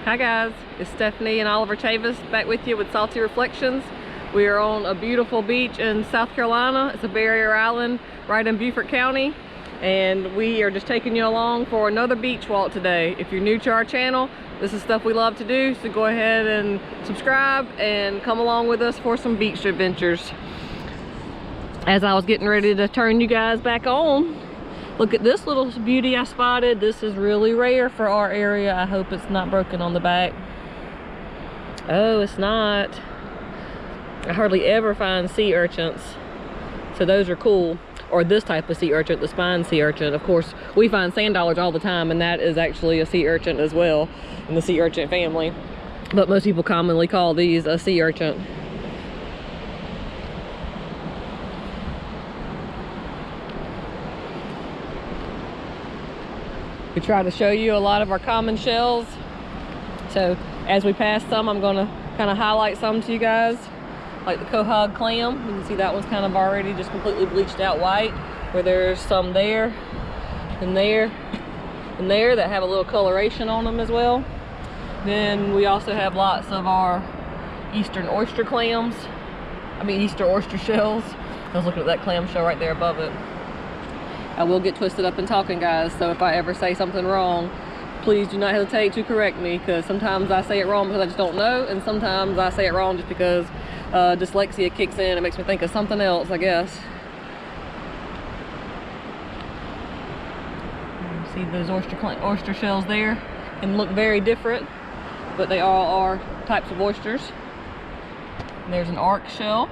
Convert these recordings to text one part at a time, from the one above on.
Hi guys, it's Stephanie and Oliver Chavis back with you with Salty Reflections. We are on a beautiful beach in South Carolina. It's a barrier island right in Beaufort County, and we are just taking you along for another beach walk today. If you're new to our channel, this is stuff we love to do, so go ahead and subscribe and come along with us for some beach adventures. As I was getting ready to turn you guys back on, look at this little beauty I spotted. This is really rare for our area. I hope it's not broken on the back. Oh, it's not. I hardly ever find sea urchins, so those are cool. Or this type of sea urchin, the spine sea urchin. Of course, we find sand dollars all the time, and that is actually a sea urchin as well in the sea urchin family. But most people commonly call these a sea urchin. We try to show you a lot of our common shells. So as we pass some, I'm gonna kind of highlight some to you guys. Like the quahog clam, you can see that one's kind of already just completely bleached out white, where there's some there, and there, and there that have a little coloration on them as well. Then we also have lots of our eastern oyster clams. Eastern oyster shells. I was looking at that clam shell right there above it. I will get twisted up in talking, guys, so if I ever say something wrong, please do not hesitate to correct me, because sometimes I say it wrong because I just don't know, and sometimes I say it wrong just because dyslexia kicks in. It makes me think of something else, I guess. See those oyster shells there? Can look very different, but they all are types of oysters. And there's an arc shell.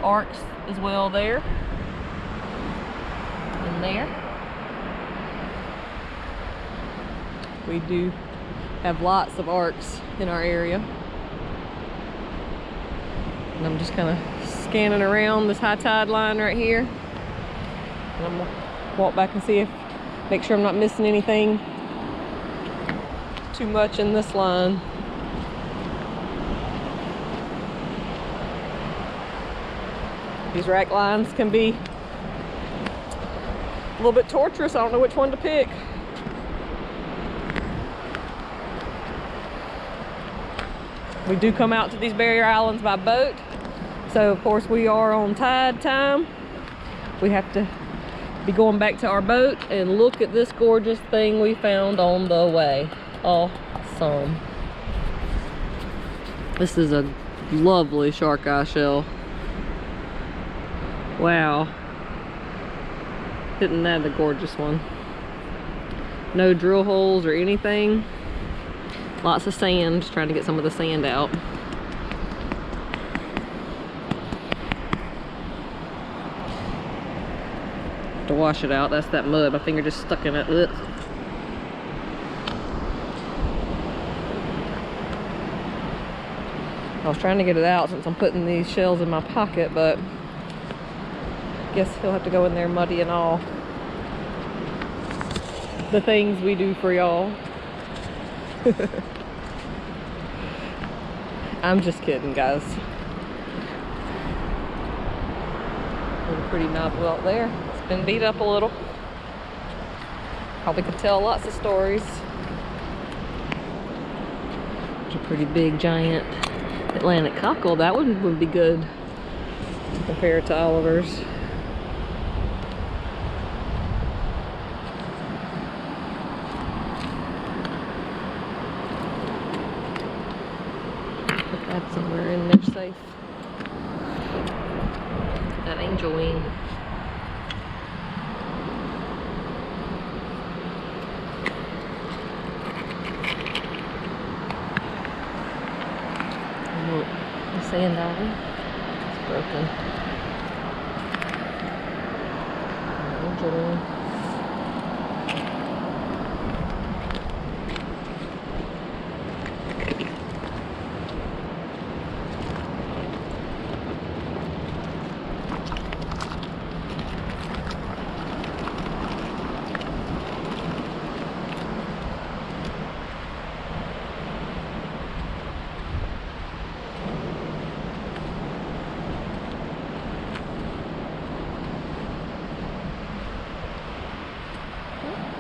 Arcs as well there. And there. We do have lots of arcs in our area. And I'm just kind of scanning around this high tide line right here. And I'm gonna walk back and see make sure I'm not missing anything too much in this line. These rack lines can be a little bit torturous. I don't know which one to pick. We do come out to these barrier islands by boat, so of course we are on tide time. We have to be going back to our boat, and look at this gorgeous thing we found on the way. Awesome. This is a lovely shark eye shell. Wow. Isn't that a gorgeous one? No drill holes or anything. Lots of sand, just trying to get some of the sand out. To wash it out, that's that mud. My finger just stuck in it. Ugh. I was trying to get it out since I'm putting these shells in my pocket, but I guess he'll have to go in there muddy and all. The things we do for y'all. I'm just kidding, guys. There's a pretty novel out there. It's been beat up a little. Probably could tell lots of stories. There's a pretty big, giant Atlantic cockle. That one would be good compared to Oliver's. Somewhere in there safe. That angel wing. And look, the sand dollar. It's broken. Angel wing.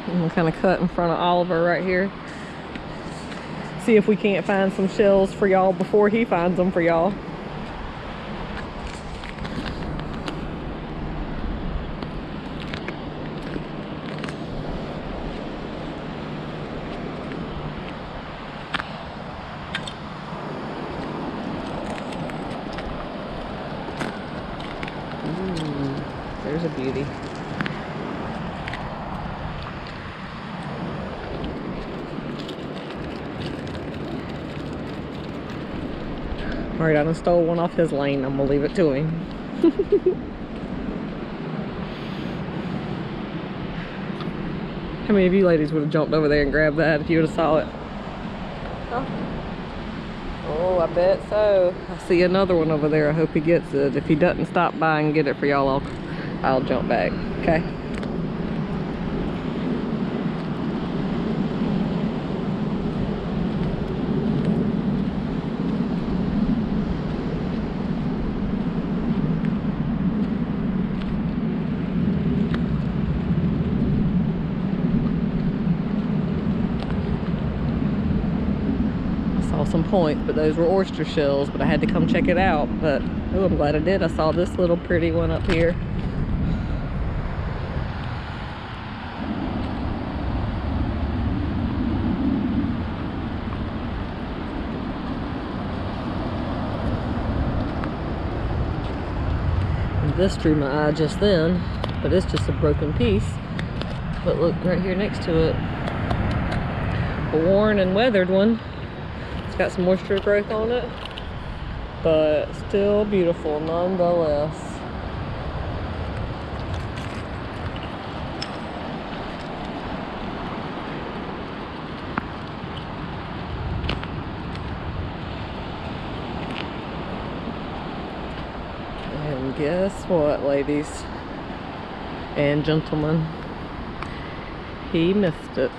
I'm gonna kind of cut in front of Oliver right here. see if we can't find some shells for y'all before he finds them for y'all. There's a beauty. Alright, I done stole one off his lane. I'm gonna leave it to him. How many of you ladies would have jumped over there and grabbed that if you would have saw it? Huh? Oh, I bet so. I see another one over there. I hope he gets it. If he doesn't stop by and get it for y'all, I'll jump back. Okay. Some points, but those were oyster shells, but I had to come check it out. But oh, I'm glad I did. I saw this little pretty one up here. And this drew my eye just then, but it's just a broken piece. But look right here next to it, a worn and weathered one. Got some moisture growth on it, but still beautiful nonetheless. And guess what, ladies and gentlemen? He missed it.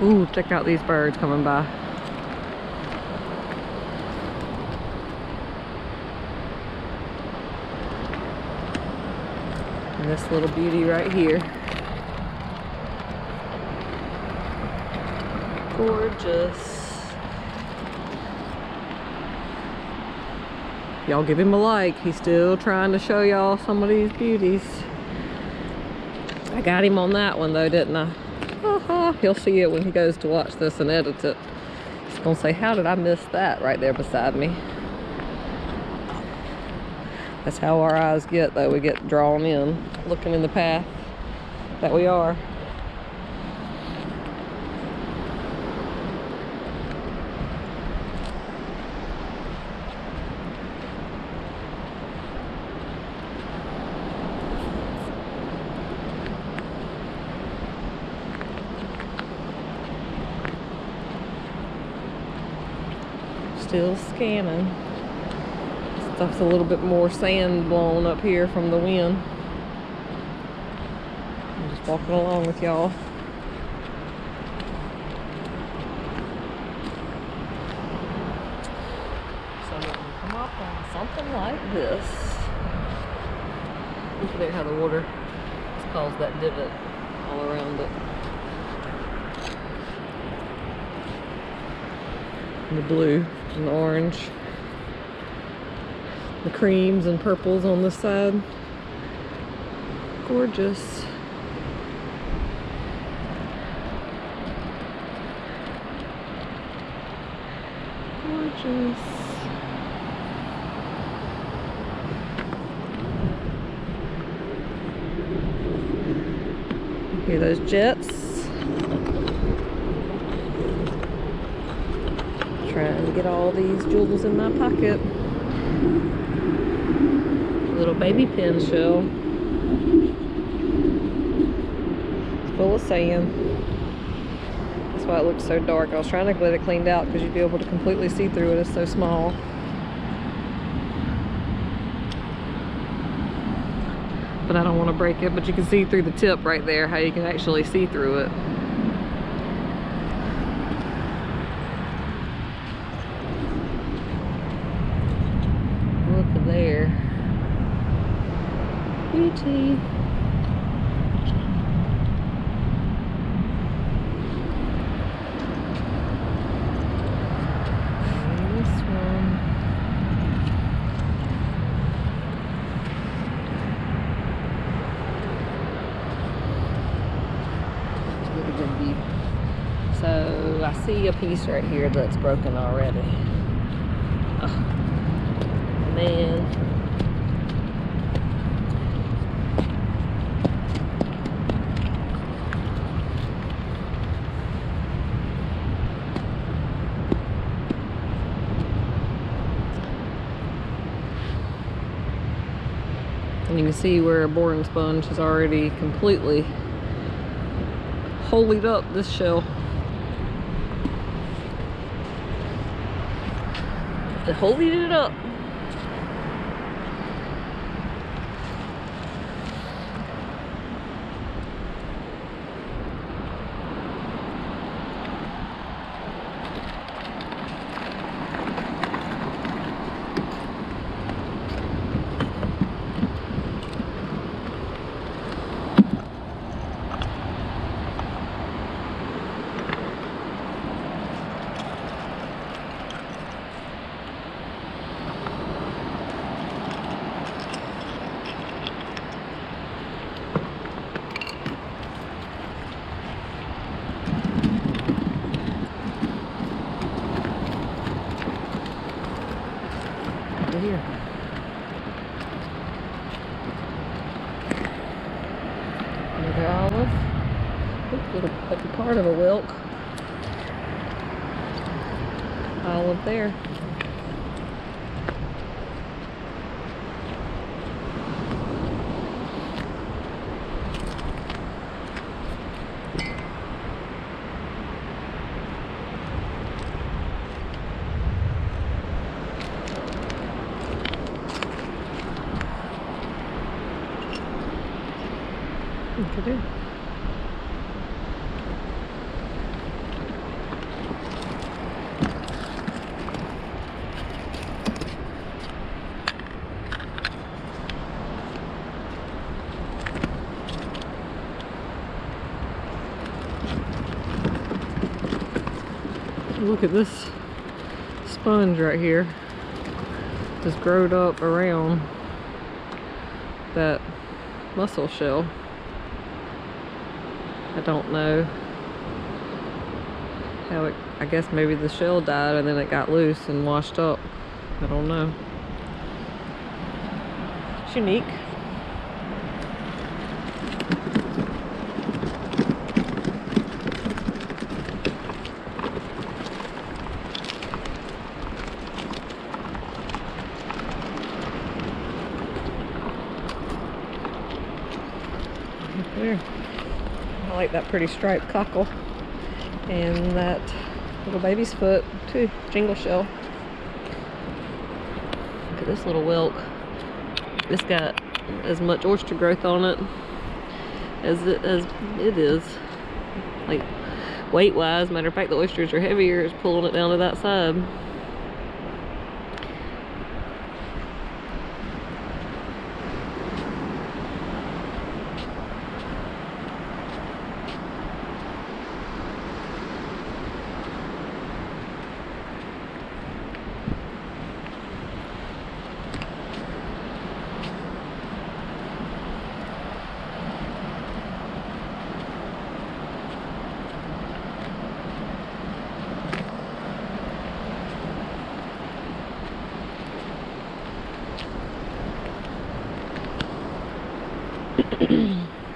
Ooh, check out these birds coming by. And this little beauty right here. Gorgeous. Y'all give him a like. He's still trying to show y'all some of these beauties. I got him on that one though, didn't I? He'll see it when he goes to watch this and edit it. He's gonna say, how did I miss that right there beside me? That's how our eyes get though. We get drawn in, looking in the path that we are. Still scanning. Stuff's a little bit more sand blown up here from the wind. I'm just walking along with y'all. So we can come up on something like this. Look at how the water has caused that divot all around it. And the blue and the orange, the creams and purples on this side. Gorgeous. Gorgeous. Hear those jets? Trying to get all these jewels in my pocket. Little baby pin shell. It's full of sand. That's why it looks so dark. I was trying to get it cleaned out because you'd be able to completely see through it. It's so small. But I don't want to break it. But you can see through the tip right there how you can actually see through it. There. Beauty. you. So I see a piece right here that's broken already. Oh, man. And you can see where a boring sponge has already completely holied up this shell. It holied it up. Here. Another olive. Oops, little like a part of a whelk. Olive there. Look at it. Look at this sponge right here. Just growed up around that mussel shell. I don't know how it, I guess maybe the shell died and then it got loose and washed up. I don't know. It's unique. Right there. I like that pretty striped cockle and that little baby's foot too, jingle shell. Look at this little whelk. It's got as much oyster growth on it as it is. Like weight wise, matter of fact, the oysters are heavier. It's pulling it down to that side.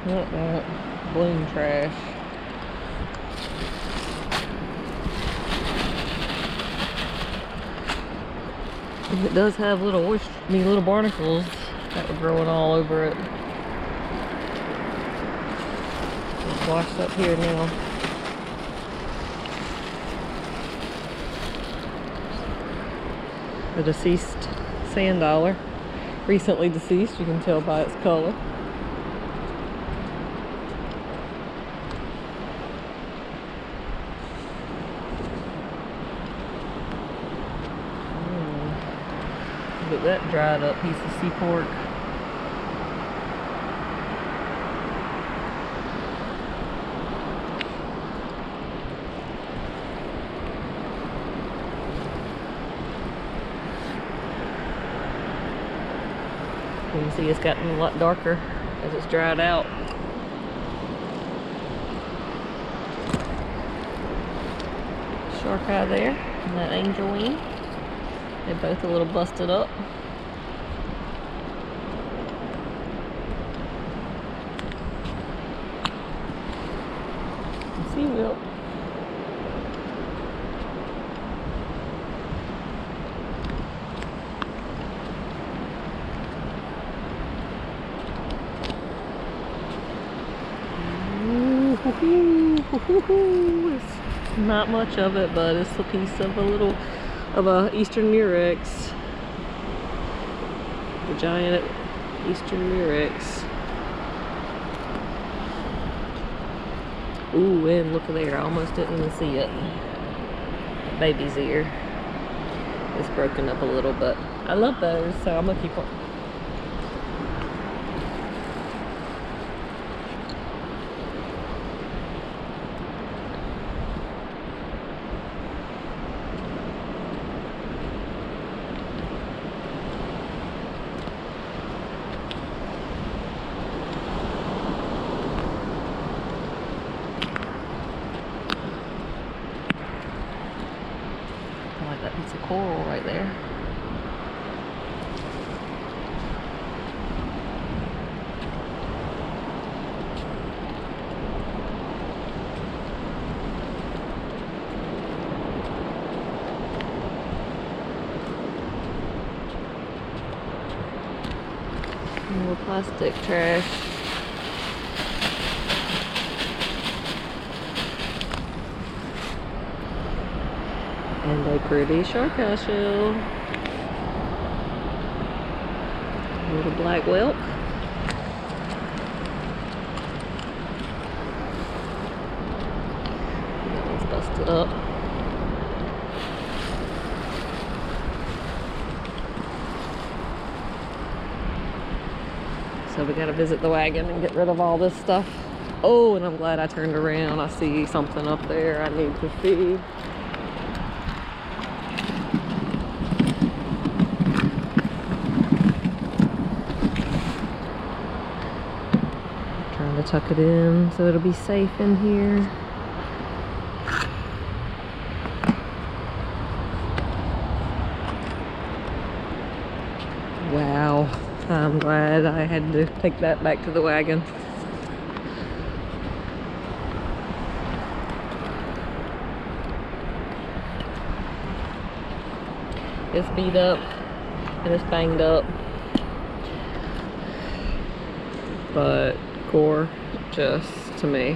Not that bloom trash. It does have little oyster, little barnacles that were growing all over it. It's washed up here now. A deceased sand dollar, recently deceased. You can tell by its color. Look at that dried up piece of sea pork. You can see it's gotten a lot darker as it's dried out. shark eye there, and that angel wing. They're both a little busted up. Sea whelk. It's not much of it, but it's a piece of a eastern murex, the giant eastern murex. Ooh, and look there, I almost didn't even see it. Baby's ear. It's broken up a little, but I love those, so I'm gonna keep them. That piece of coral right there. More plastic trash. And a pretty shark eye shell. A little black whelk. That one's busted up. So we gotta visit the wagon and get rid of all this stuff. Oh, and I'm glad I turned around. I see something up there I need to see. Trying to tuck it in so it'll be safe in here. Wow, I'm glad I had to take that back to the wagon. It's beat up and it's banged up, but gorgeous to me.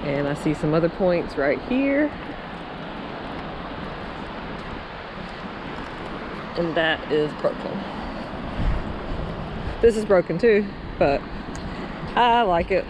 And I see some other points right here, and that is broken. This is broken too, but I like it.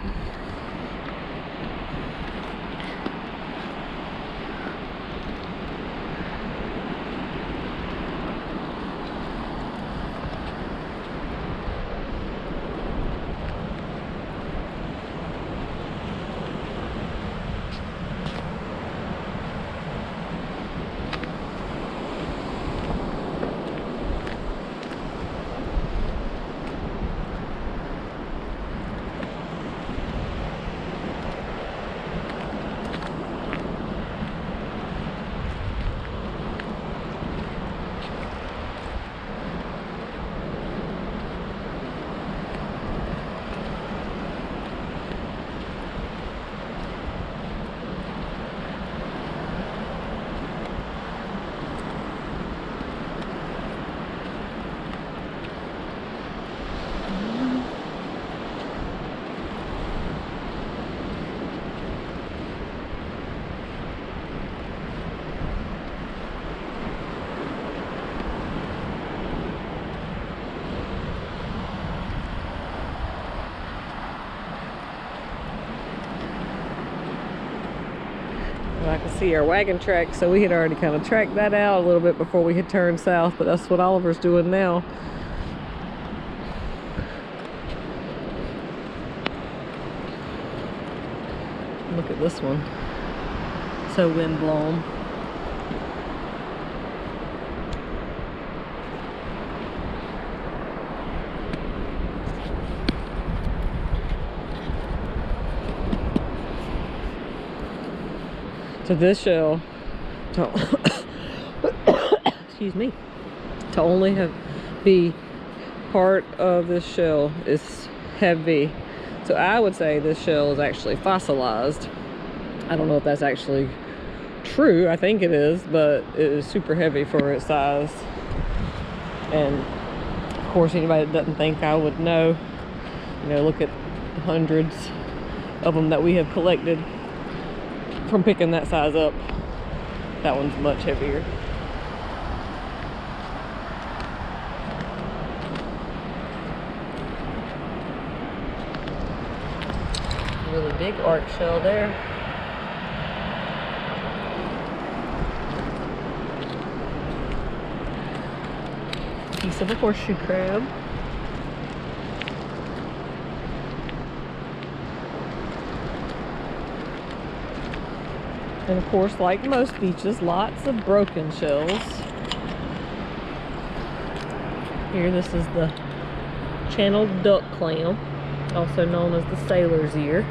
I can see our wagon track, so we had already kind of tracked that out a little bit before we had turned south, but that's what Oliver's doing now. Look at this one, so windblown. So this shell, excuse me, to only be part of this shell is heavy. So I would say this shell is actually fossilized. I don't know if that's actually true. I think it is, but it is super heavy for its size. And of course, anybody that doesn't think I would know, you know, look at the hundreds of them that we have collected from picking that size up. That one's much heavier. Really big arch shell there. Piece of a horseshoe crab. And of course, like most beaches, lots of broken shells. Here, this is the channeled duck clam, also known as the sailor's ear.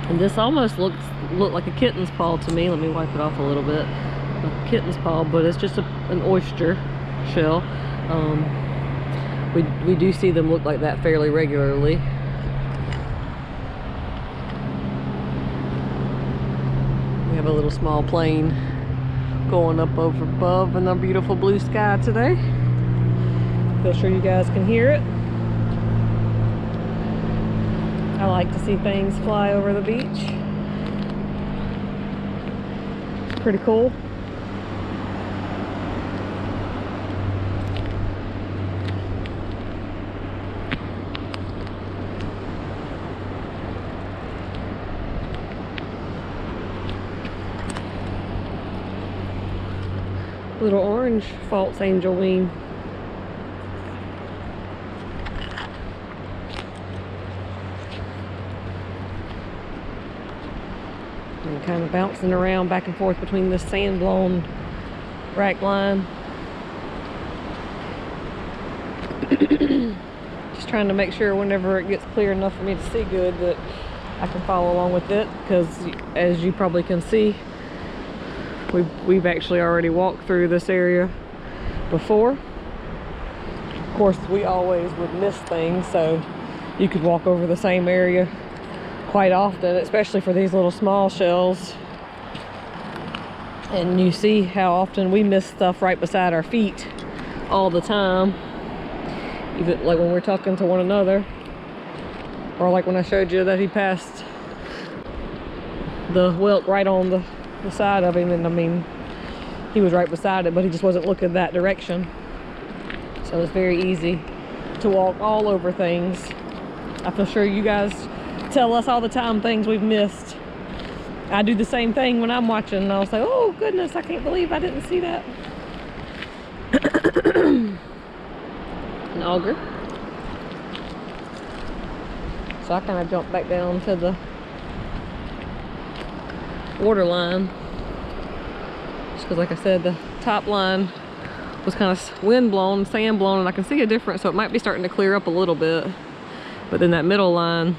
And this almost looked like a kitten's paw to me. Let me wipe it off a little bit. A kitten's paw, but it's just an oyster shell. We do see them look like that fairly regularly. We have a little small plane going up over above in the beautiful blue sky today. Feel sure you guys can hear it. I like to see things fly over the beach. It's pretty cool. Little orange false angel wing. And kind of bouncing around back and forth between this sand-blown rack line. Just trying to make sure whenever it gets clear enough for me to see good that I can follow along with it, because as you probably can see, we've actually already walked through this area before. Of course, we always would miss things, so you could walk over the same area quite often, especially for these little small shells. And you see how often we miss stuff right beside our feet all the time, even like when we're talking to one another, or like when I showed you that he passed the whelk right on the side of him, and I mean, he was right beside it, but he just wasn't looking that direction. So it's very easy to walk all over things. I feel sure you guys tell us all the time things we've missed. I do the same thing when I'm watching, and I'll say, oh goodness, I can't believe I didn't see that. An auger. So I kind of jumped back down to the water line, just because, like I said, the top line was kind of wind blown, sand blown, and I can see a difference, so it might be starting to clear up a little bit. But then that middle line,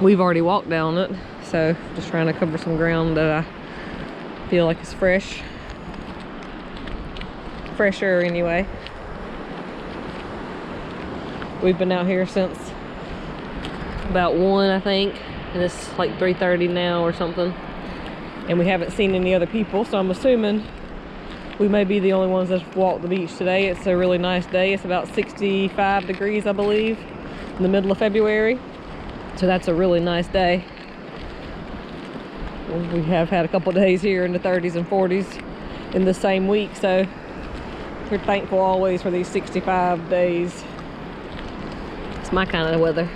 we've already walked down it, so just trying to cover some ground that I feel like is fresher anyway. We've been out here since about 1, I think, and it's like 3:30 now or something, and we haven't seen any other people, so I'm assuming we may be the only ones that walked the beach today. It's a really nice day. It's about 65 degrees, I believe, in the middle of February, so that's a really nice day. We have had a couple days here in the 30s and 40s in the same week, so we're thankful always for these 65 days. It's my kind of weather.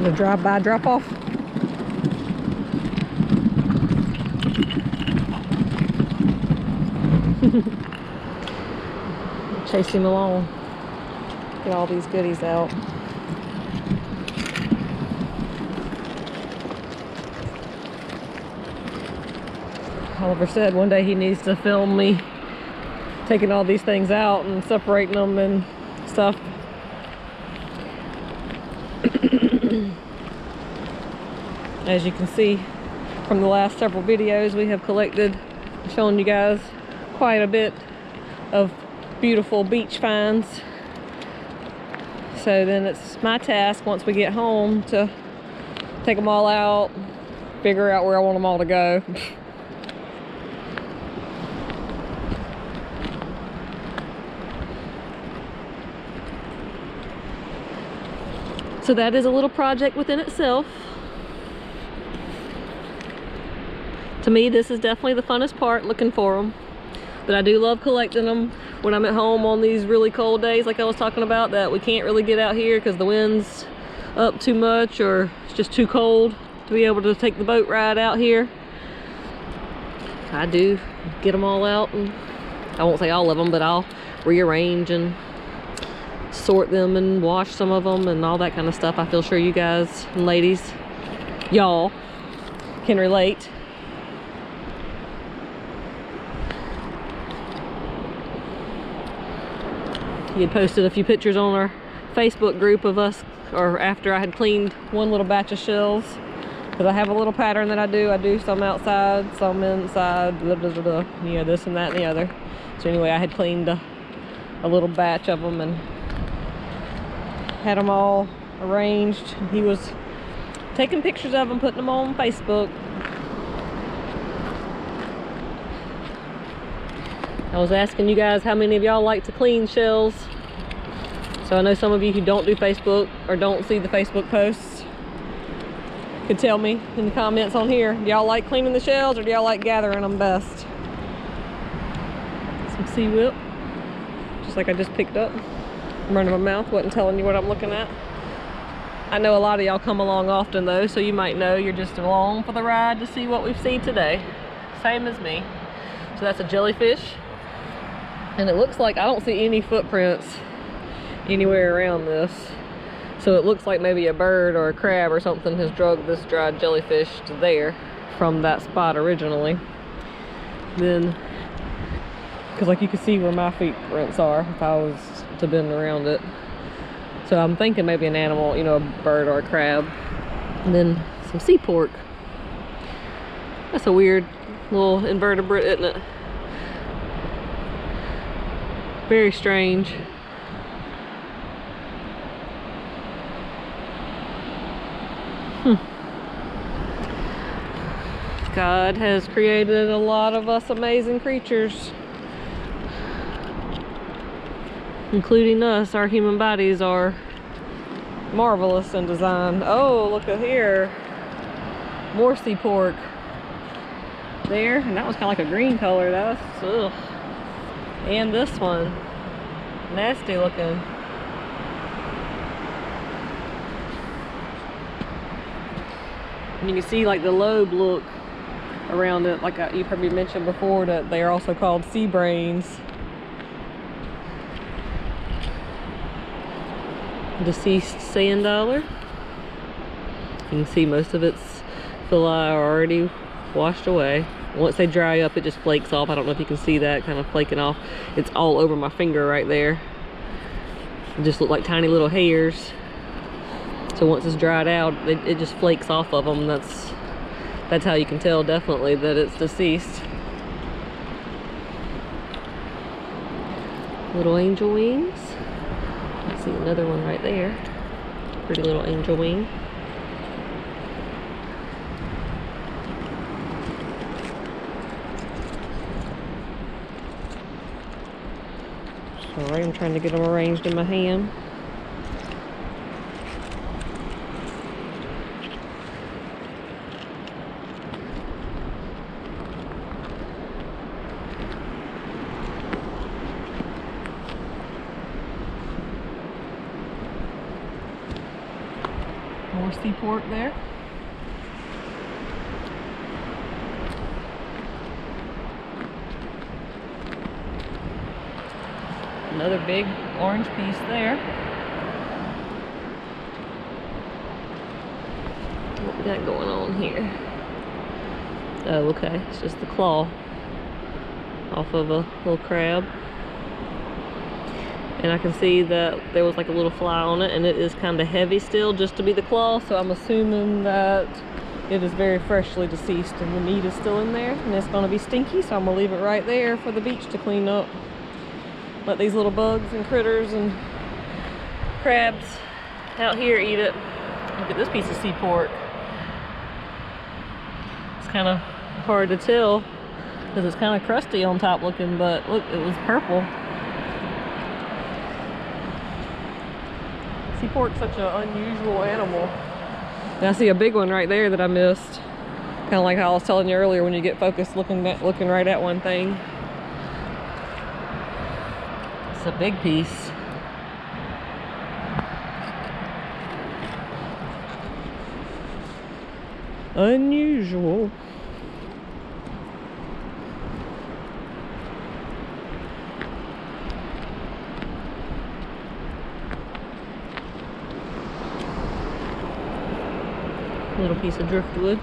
A drive-by drop-off. Chase him along. Get all these goodies out. Oliver said one day he needs to film me taking all these things out and separating them and stuff. As you can see from the last several videos, we have collected, shown you guys quite a bit of beautiful beach finds. So then it's my task once we get home to take them all out, figure out where I want them all to go. So that is a little project within itself. To me, this is definitely the funnest part, looking for them. But I do love collecting them when I'm at home on these really cold days like I was talking about, that we can't really get out here because the wind's up too much or it's just too cold to be able to take the boat ride out here. I do get them all out, and I won't say all of them, but I'll rearrange and sort them and wash some of them and all that kind of stuff. I feel sure you guys and ladies, y'all, can relate. He had posted a few pictures on our Facebook group of us, or after I had cleaned one little batch of shells, because I have a little pattern that I do some outside, some inside, blah, blah, blah, blah. You know, this and that and the other. So anyway, I had cleaned a little batch of them and had them all arranged. He was taking pictures of them, putting them on Facebook. I was asking you guys how many of y'all like to clean shells. So I know some of you who don't do Facebook or don't see the Facebook posts could tell me in the comments on here. Do y'all like cleaning the shells or do y'all like gathering them best? Some sea whip, just like I just picked up. I'm running my mouth, wasn't telling you what I'm looking at. I know a lot of y'all come along often though, so you might know you're just along for the ride to see what we've seen today. Same as me. So that's a jellyfish. And it looks like I don't see any footprints anywhere around this. So it looks like maybe a bird or a crab or something has dragged this dried jellyfish to there from that spot originally. Then, because like you can see where my footprints are if I was to bend around it. So I'm thinking maybe an animal, you know, a bird or a crab. And then some sea pork. That's a weird little invertebrate, isn't it? Very strange. God has created a lot of us amazing creatures, including us. Our human bodies are marvelous in design. Oh, look at here. More sea pork. There, and that was kind of like a green color. That's, ugh. And this one, nasty looking. And you can see like the lobe look around it, like you've heard me mention before, that they are also called sea brains. Deceased sand dollar. You can see most of its villi are already washed away. Once they dry up, it just flakes off. I don't know if you can see that kind of flaking off. It's all over my finger right there. It just look like tiny little hairs. So once it's dried out, it just flakes off of them. That's how you can tell definitely that it's deceased. Little angel wings. I see another one right there. Pretty little angel wing. Alright, I'm trying to get them arranged in my hand. More sea pork there. Another big orange piece there. What we got going on here? Oh, okay, it's just the claw off of a little crab. And I can see that there was like a little fly on it, and it is kind of heavy still just to be the claw, so I'm assuming that it is very freshly deceased and the meat is still in there, and it's going to be stinky, so I'm going to leave it right there for the beach to clean up. Let these little bugs and critters and crabs out here eat it. Look at this piece of sea pork. It's kind of hard to tell because it's kind of crusty on top looking, but look, it was purple. Sea pork's such an unusual animal. And I see a big one right there that I missed. Kind of like how I was telling you earlier, when you get focused looking right at one thing. It's a big piece. Unusual. Little piece of driftwood.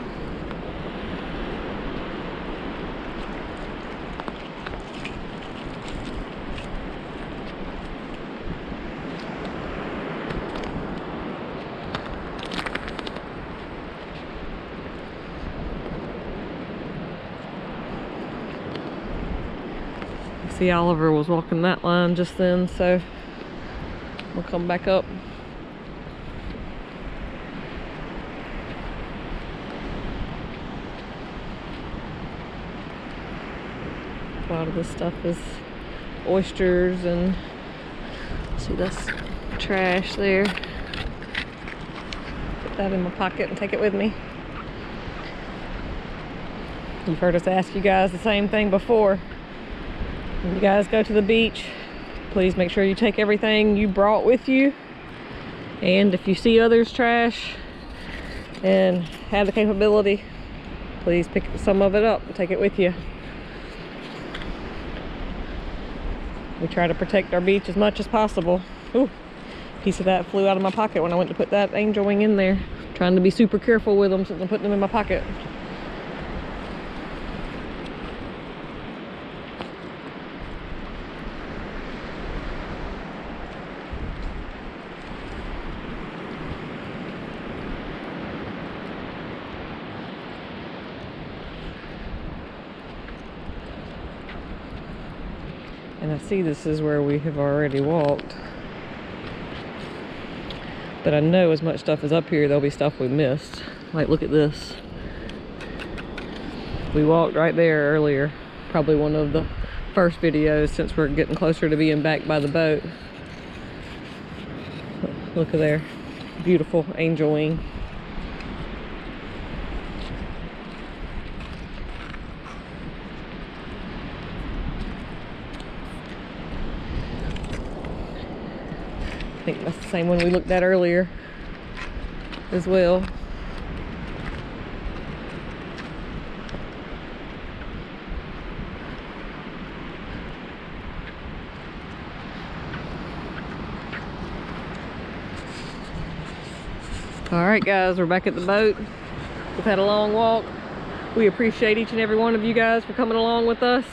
See, Oliver was walking that line just then, so we'll come back up. A lot of this stuff is oysters, and see, that's trash there. Put that in my pocket and take it with me. You've heard us ask you guys the same thing before. When you guys go to the beach, please make sure you take everything you brought with you. And if you see others trash and have the capability, please pick some of it up and take it with you. We try to protect our beach as much as possible. Ooh, a piece of that flew out of my pocket when I went to put that angel wing in there. Trying to be super careful with them since I'm putting them in my pocket. And I see this is where we have already walked. But I know as much stuff is up here, there'll be stuff we missed. Like, look at this. We walked right there earlier. Probably one of the first videos since we're getting closer to being back by the boat. Look at there. Beautiful angel wing. I think that's the same one we looked at earlier as well. All right, guys, we're back at the boat. We've had a long walk. We appreciate each and every one of you guys for coming along with us.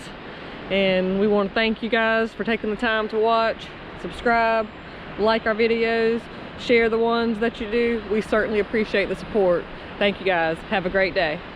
And we want to thank you guys for taking the time to watch, subscribe, like our videos, share the ones that you do. We certainly appreciate the support. Thank you guys. Have a great day.